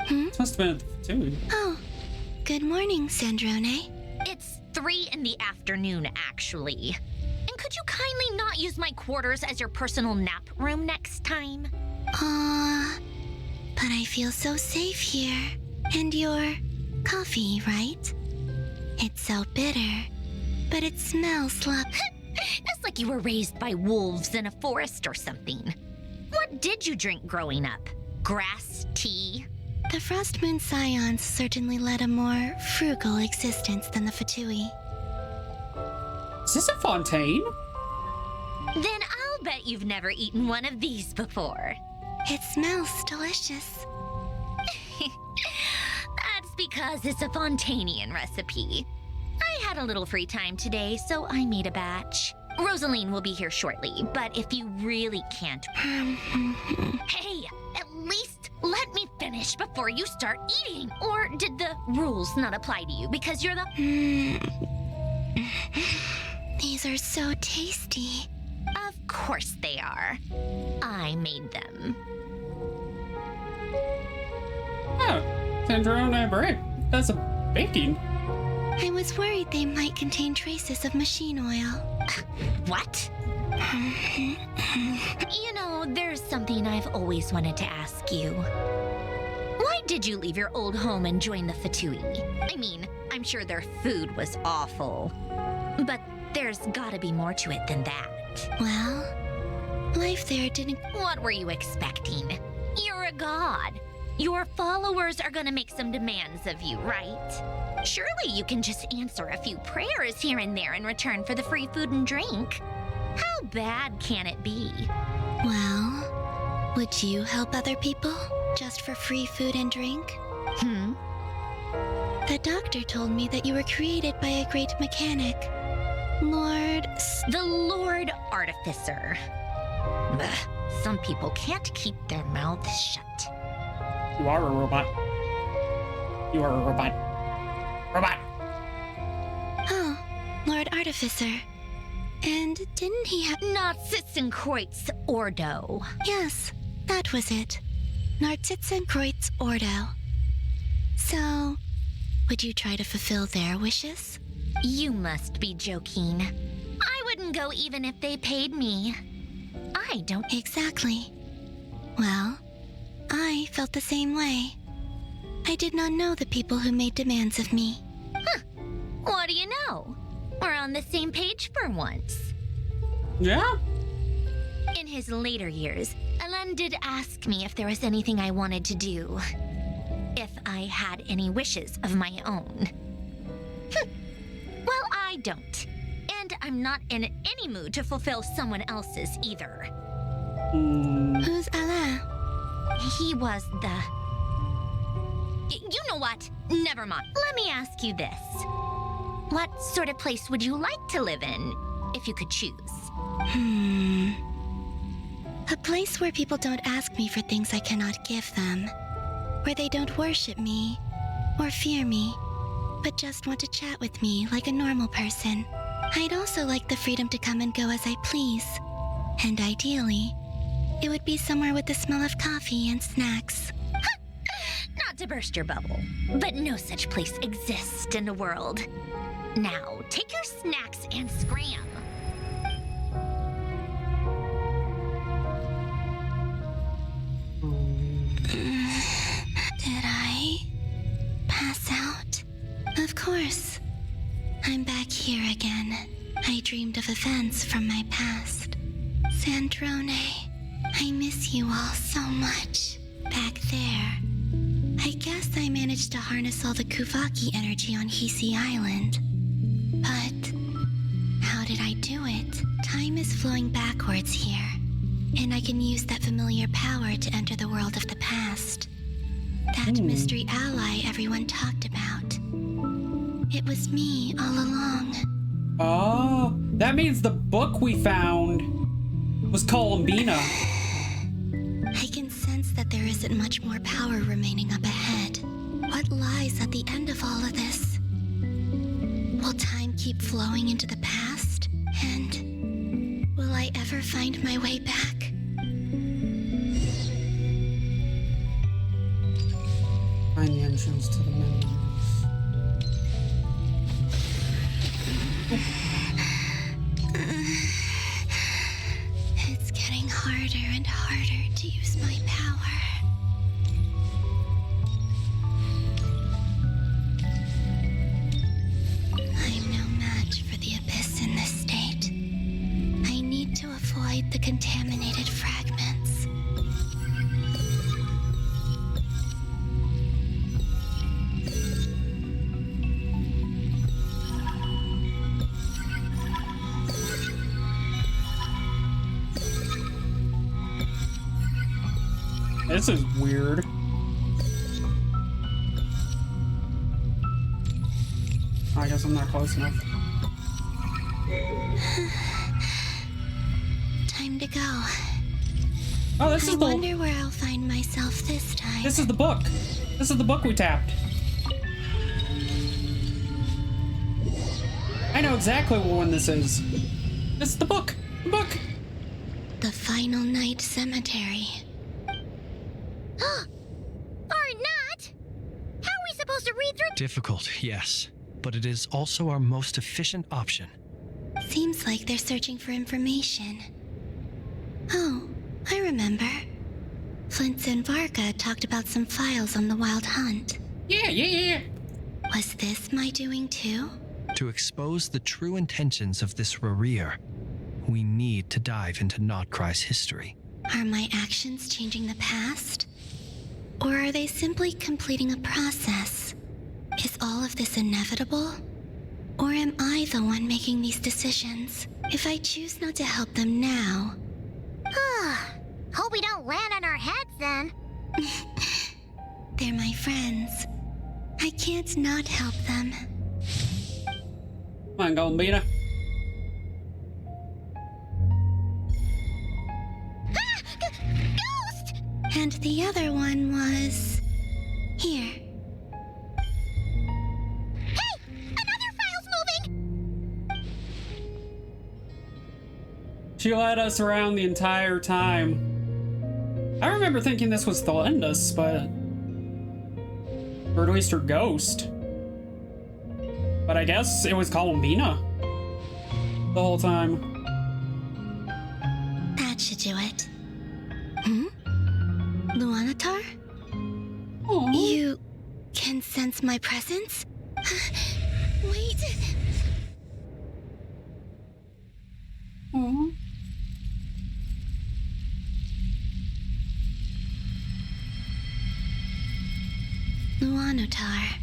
This must have been too. Oh, good morning, Sandrone. It's 3 in the afternoon, actually. And could you kindly not use my quarters as your personal nap room next time? But I feel so safe here. And your coffee, right? It's so bitter, but it smells like... That's like you were raised by wolves in a forest or something. What did you drink growing up? Grass tea? The Frost Moon Scions certainly led a more frugal existence than the Fatui. Is this a fontaine? Then I'll bet you've never eaten one of these before. It smells delicious. That's because it's a Fontanian recipe. I had a little free time today, so I made a batch. Rosaline will be here shortly, but if you really can't... Hey, at least let me finish before you start eating. Or did the rules not apply to you because you're the... These are so tasty. Of course they are. I made them. Oh, Sandrone bread. That's a baking. I was worried they might contain traces of machine oil. What? You know, there's something I've always wanted to ask you. Why did you leave your old home and join the Fatui? I mean, I'm sure their food was awful. But there's gotta be more to it than that. Well, life there didn't... What were you expecting? You're a god. Your followers are gonna make some demands of you, right? Surely you can just answer a few prayers here and there in return for the free food and drink. How bad can it be? Well, would you help other people just for free food and drink? The doctor told me that you were created by a great mechanic. The Lord Artificer. Ugh, some people can't keep their mouths shut. You are a robot. You are a robot. Robot! Oh, Lord Artificer. And didn't he have... Narcitzenkreuz Ordo. Yes, that was it. Narcitzenkreuz Ordo. So, would you try to fulfill their wishes? You must be joking. I wouldn't go even if they paid me. I don't... Exactly. Well, I felt the same way. I did not know the people who made demands of me. Huh. What do you know? We're on the same page for once. Yeah? In his later years, Elen did ask me if there was anything I wanted to do. If I had any wishes of my own. Well, I don't. And I'm not in any mood to fulfill someone else's either. Who's Alain? He was the... You know what? Never mind. Let me ask you this. What sort of place would you like to live in, if you could choose? A place where people don't ask me for things I cannot give them. Where they don't worship me, or fear me, but just want to chat with me like a normal person. I'd also like the freedom to come and go as I please. And ideally, it would be somewhere with the smell of coffee and snacks. Not to burst your bubble, but no such place exists in the world. Now, take your snacks and scram. pass out. Of course. I'm back here again. I dreamed of events from my past. Sandrone, I miss you all so much. Back there. I guess I managed to harness all the Kuvaki energy on Hisi Island. But how did I do it? Time is flowing backwards here, and I can use that familiar power to enter the world of the past. That mystery ally everyone talked about. It was me all along. Oh, that means the book we found was Columbina. I can sense that there isn't much more power remaining up ahead. What lies at the end of all of this? Will time keep flowing into the past? And will I ever find my way back? Find the entrance to the memories. It's getting harder and harder to use my power. I'm no match for the Abyss in this state. I need to avoid the contaminated fragments. This is weird. I guess I'm not close enough. Time to go. Oh, this is I wonder where I'll find myself this time. This is the book. This is the book we tapped. I know exactly what one this is. This is the book. The book. The Final Night Cemetery. Or not? How are we supposed to read through? Difficult, yes, but it is also our most efficient option. Seems like they're searching for information. Oh, I remember. Flint and Varka talked about some files on the Wild Hunt. Yeah. Was this my doing too? To expose the true intentions of this Rarir, we need to dive into Notcry's history. Are my actions changing the past? Or are they simply completing a process? Is all of this inevitable? Or am I the one making these decisions? If I choose not to help them now... Hope we don't land on our heads then. They're my friends. I can't not help them. Come on, Columbina. Ghost! And the other one was... here. Hey! Another file's moving! She led us around the entire time. I remember thinking this was Thelendus, but... or at least her ghost. But I guess it was Columbina. The whole time. That should do it. Luanatar? Aww. You can sense my presence? Wait. Aww. Luanatar.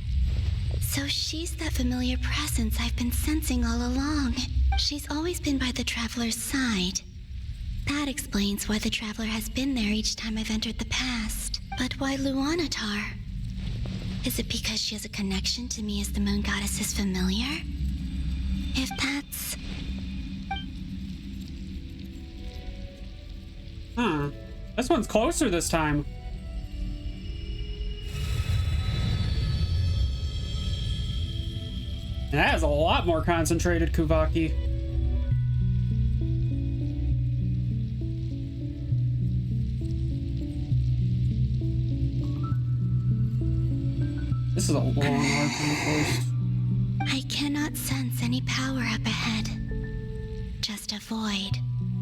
So she's that familiar presence I've been sensing all along. She's always been by the Traveler's side. That explains why the Traveler has been there each time I've entered the past. But why Luanatar? Is it because she has a connection to me as the Moon Goddess's familiar? If that's... This one's closer this time. And that has a lot more concentrated Kuvaki. This is a long arc from the first. I cannot sense any power up ahead. Just a void,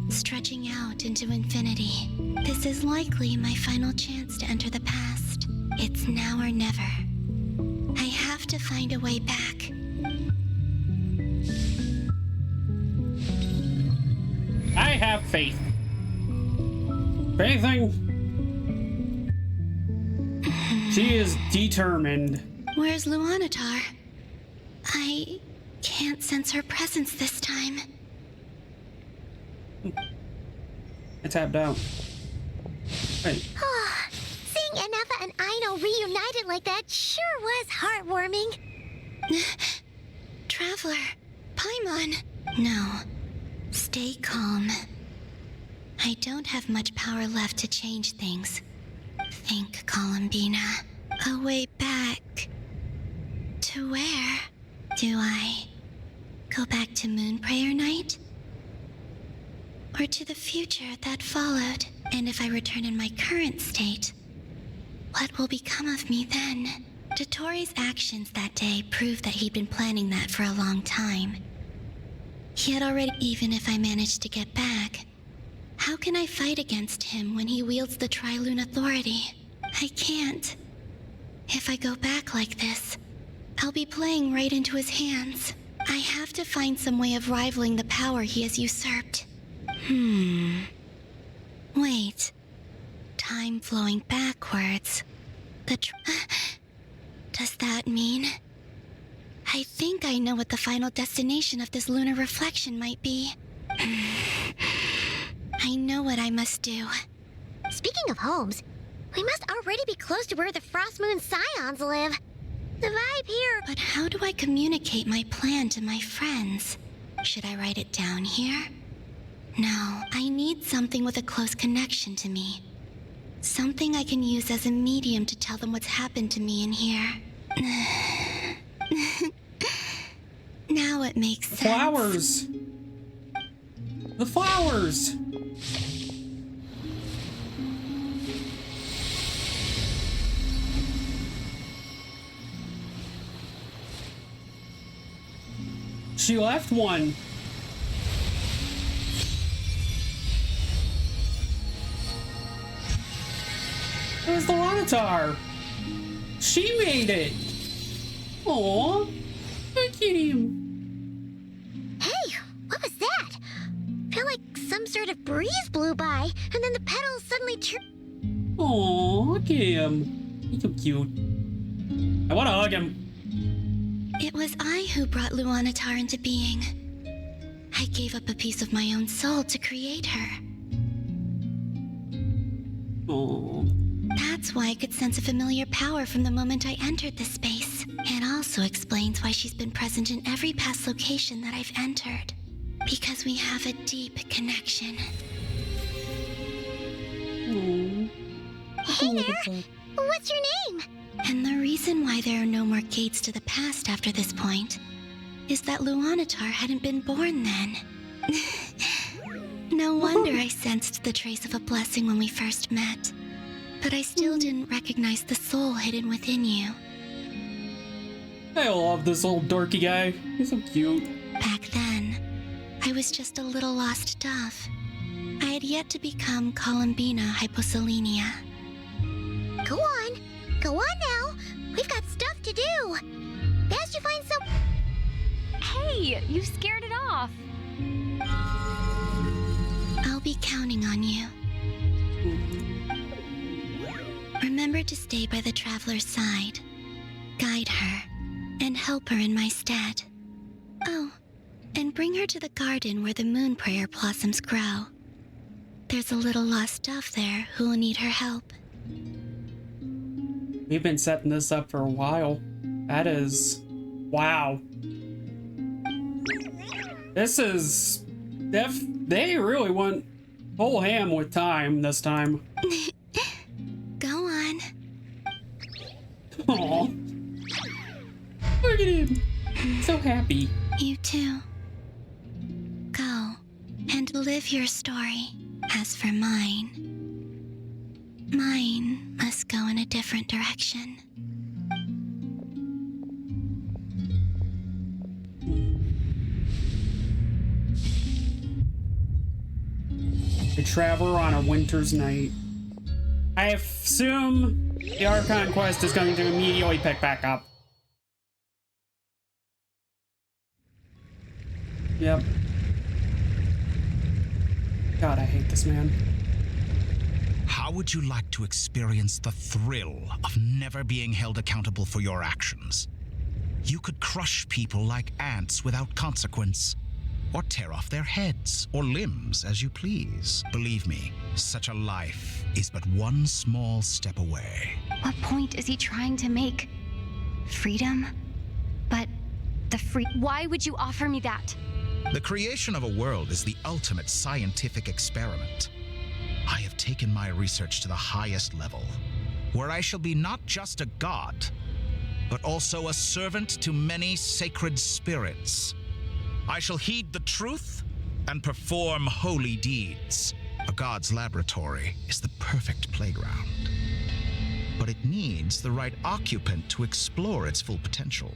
stretching out into infinity. This is likely my final chance to enter the past. It's now or never. I have to find a way back. I have faith. If anything, she is determined. Where's Luanatar? I can't sense her presence this time. I tapped out. Wait. Seeing Anafa and Aino reunited like that sure was heartwarming. Traveler, Paimon. No. Stay calm. I don't have much power left to change things. Think, Columbina. A way back. To where? Do I go back to Moon Prayer Night? Or to the future that followed? And if I return in my current state, what will become of me then? Dottore's actions that day proved that he'd been planning that for a long time. He had already, even if I managed to get back, how can I fight against him when he wields the Tri-Lune Authority? I can't. If I go back like this, I'll be playing right into his hands. I have to find some way of rivaling the power he has usurped. Wait. Time flowing backwards. Does that mean? I think I know what the final destination of this lunar reflection might be. I know what I must do. Speaking of homes, we must already be close to where the Frost Moon Scions live. The vibe here... But how do I communicate my plan to my friends? Should I write it down here? No, I need something with a close connection to me. Something I can use as a medium to tell them what's happened to me in here. Now it makes sense. Flowers! The flowers! She left one. Where's the Lanatar? She made it! Aww, look at him. Hey, what was that? Felt like some sort of breeze blew by, and then the petals suddenly Aww, look at him. He's so cute. I wanna hug him. It was I who brought Luanatar into being. I gave up a piece of my own soul to create her. Aww. That's why I could sense a familiar power from the moment I entered this space. It also explains why she's been present in every past location that I've entered. Because we have a deep connection. Aww. Hey there! What's your name? And the reason why there are no more gates to the past after this point is that Luanatar hadn't been born then. No wonder I sensed the trace of a blessing when we first met. But I still didn't recognize the soul hidden within you. I love this old dorky guy. He's so cute. Back then, I was just a little lost dove. I had yet to become Columbina Hyposelenia. Go on. Go on now. We've got stuff to do. Best you find some... Hey, you scared it off. I'll be counting on you. Remember to stay by the traveler's side, guide her, and help her in my stead. Oh, and bring her to the garden where the moon prayer blossoms grow. There's a little lost dove there who will need her help. We've been setting this up for a while. That is... wow. This is... They really went whole ham with time this time. Go on. Aww. Look at him. So happy. You too. Go and live your story. As for mine must go in a different direction. A traveler on a winter's night. I assume the Archon quest is going to immediately pick back up. Yep. God, I hate this man. How would you like to experience the thrill of never being held accountable for your actions? You could crush people like ants without consequence, or tear off their heads or limbs as you please. Believe me, such a life is but one small step away. What point is he trying to make? Freedom? But why would you offer me that? The creation of a world is the ultimate scientific experiment. I have taken my research to the highest level, where I shall be not just a god, but also a servant to many sacred spirits. I shall heed the truth and perform holy deeds. A god's laboratory is the perfect playground. But it needs the right occupant to explore its full potential.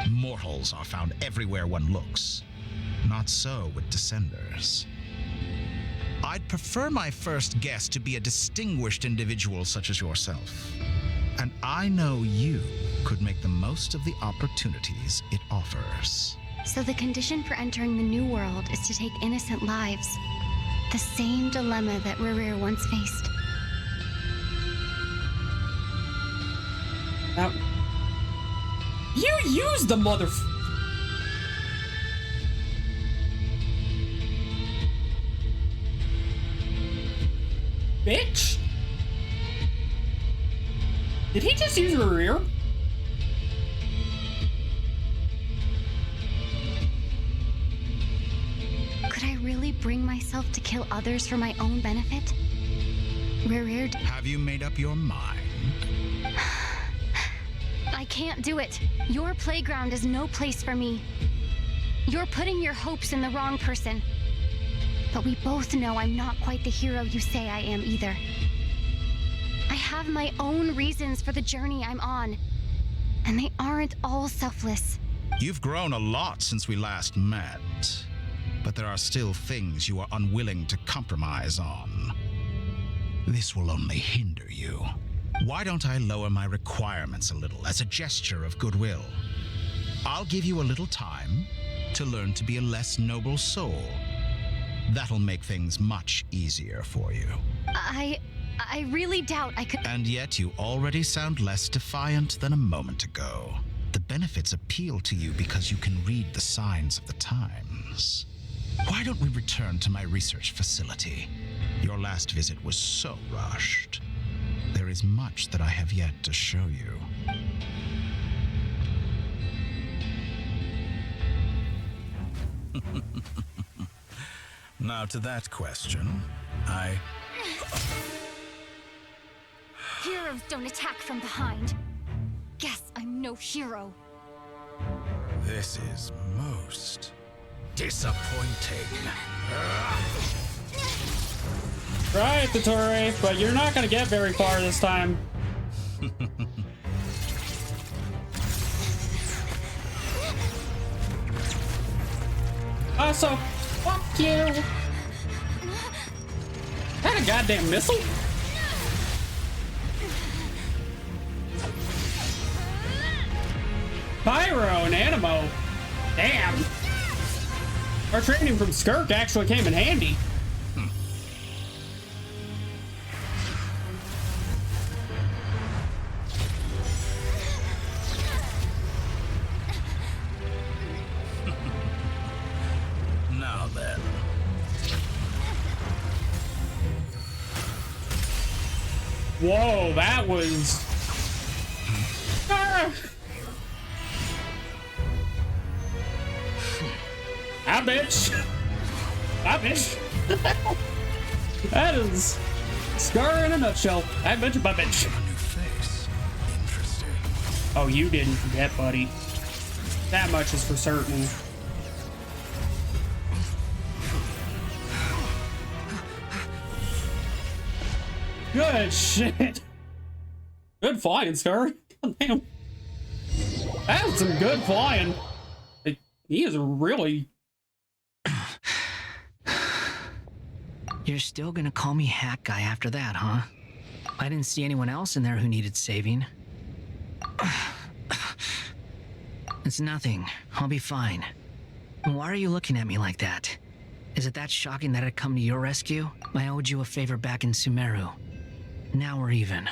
Mortals are found everywhere one looks. Not so with Descenders. I'd prefer my first guest to be a distinguished individual such as yourself. And I know you could make the most of the opportunities it offers. So the condition for entering the new world is to take innocent lives. The same dilemma that Rerir once faced. Now, you use the bitch? Did he just use Rerir? Could I really bring myself to kill others for my own benefit? Rerir. Have you made up your mind? I can't do it. Your playground is no place for me. You're putting your hopes in the wrong person. But we both know I'm not quite the hero you say I am either. I have my own reasons for the journey I'm on, and they aren't all selfless. You've grown a lot since we last met, but there are still things you are unwilling to compromise on. This will only hinder you. Why don't I lower my requirements a little as a gesture of goodwill? I'll give you a little time to learn to be a less noble soul. That'll make things much easier for you. I really doubt I could. And yet you already sound less defiant than a moment ago. The benefits appeal to you because you can read the signs of the times. Why don't we return to my research facility? Your last visit was so rushed. There is much that I have yet to show you. Now to that question, Heroes don't attack from behind. Guess I'm no hero. This is most disappointing. Right, Dottore, but you're not gonna get very far this time. Also, fuck you. That a goddamn missile? Pyro and Animo. Damn. Our training from Skirk actually came in handy. Now then. Whoa, that was... Ah! Ah, bitch! Ah, bitch! That is Scar in a nutshell. I bet you, bitch. Oh, you didn't forget, buddy. That much is for certain. Good shit. Good flying, Scar. God damn. That was some good flying. He is really... You're still gonna call me Hack Guy after that, huh? I didn't see anyone else in there who needed saving. It's nothing. I'll be fine. Why are you looking at me like that? Is it that shocking that I'd come to your rescue? I owed you a favor back in Sumeru. Now we're even.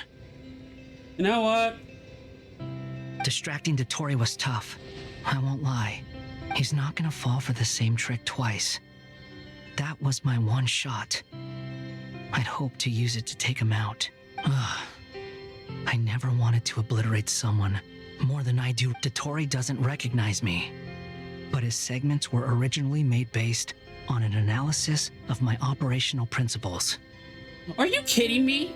You know what? Distracting Dottore was tough. I won't lie. He's not gonna fall for the same trick twice. That was my one shot. I'd hoped to use it to take him out. Ugh. I never wanted to obliterate someone more than I do. Dottore doesn't recognize me. But his segments were originally made based on an analysis of my operational principles. Are you kidding me?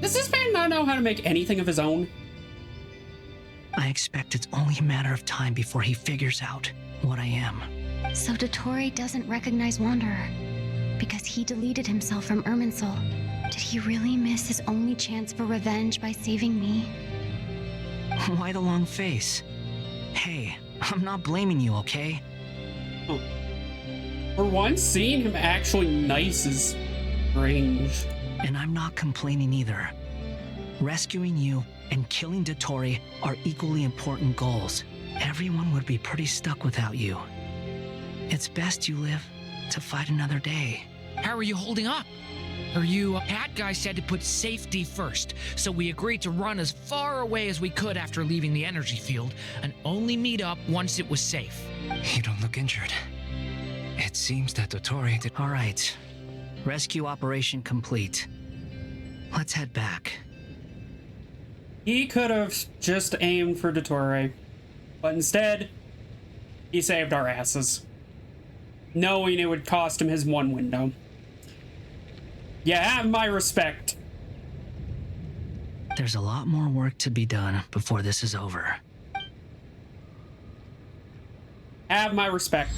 Does this man not know how to make anything of his own? I expect it's only a matter of time before he figures out what I am. So Dottore doesn't recognize Wanderer because he deleted himself from Irminsul. Did he really miss his only chance for revenge by saving me? Why the long face? Hey, I'm not blaming you, okay? Oh. For once, seeing him actually nice is strange. And I'm not complaining either. Rescuing you and killing Dottore are equally important goals. Everyone would be pretty stuck without you. It's best you live to fight another day. How are you holding up? Hat guy said to put safety first, so we agreed to run as far away as we could after leaving the energy field, and only meet up once it was safe. You don't look injured. It seems that Dottore did... All right. Rescue operation complete. Let's head back. He could have just aimed for Dottore, but instead, he saved our asses, knowing it would cost him his one window. Yeah, have my respect. There's a lot more work to be done before this is over. Have my respect.